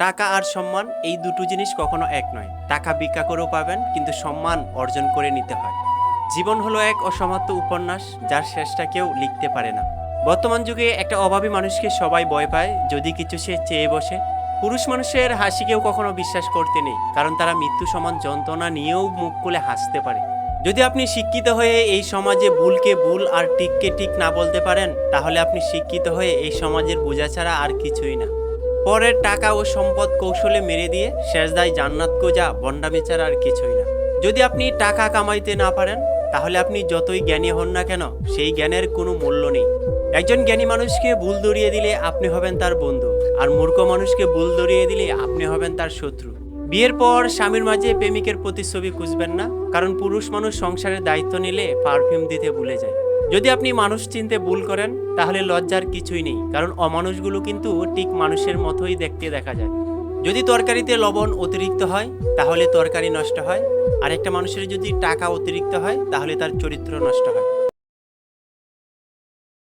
টাকা আর সম্মান এই দুটো জিনিস কখনো এক নয়। টাকা ভিক্ষা করেও পাবেন, কিন্তু সম্মান অর্জন করে নিতে হয়। জীবন হলো এক অসমাপ্ত উপন্যাস, যার শেষটা কেউ লিখতে পারে না। বর্তমান যুগে একটা অভাবী মানুষকে সবাই ভয় পায় যদি কিছু সে চেয়ে বসে। পুরুষ মানুষের হাসিকেও কখনো বিশ্বাস করতে নেই, কারণ তারা মৃত্যু সমান যন্ত্রণা নিয়েও মুখ খুলে হাসতে পারে। যদি আপনি শিক্ষিত হয়ে এই সমাজে ভুলকে ভুল আর ঠিককে ঠিক না বলতে পারেন, তাহলে আপনি শিক্ষিত হয়ে এই সমাজের বোঝা ছাড়া আর কিছুই না। পরের টাকা ও সম্পদ কৌশলে মেরে দিয়ে শেষ দায় জান্নাত খোঁজা ভণ্ডামি ছাড়া আর কিছুই না। যদি আপনি টাকা কামাইতে না পারেন, তাহলে আপনি যতই জ্ঞানী হন না কেন, সেই জ্ঞানের কোনো মূল্য নেই। একজন জ্ঞানী মানুষকে ভুল ধরিয়ে দিলে আপনি হবেন তার বন্ধু, আর মূর্খ মানুষকে ভুল ধরিয়ে দিলে আপনি হবেন তার শত্রু। বিয়ের পর স্বামীর মাঝে প্রেমিকের প্রতিচ্ছবি খুঁজবেন না, কারণ পুরুষ মানুষ সংসারের দায়িত্ব নিলে পারফিউম দিতে ভুলে যায়। যদি আপনি মানুষ চিনতে ভুল করেন, তাহলে লজ্জার কিছুই নেই, কারণ অমানুষগুলো কিন্তু ঠিক মানুষের মতোই দেখতে দেখা যায়। যদি তরকারিতে লবণ অতিরিক্ত হয়, তাহলে তরকারি নষ্ট হয়। আর একটা মানুষের যদি টাকা অতিরিক্ত হয়, তাহলে তার চরিত্র নষ্ট হয়।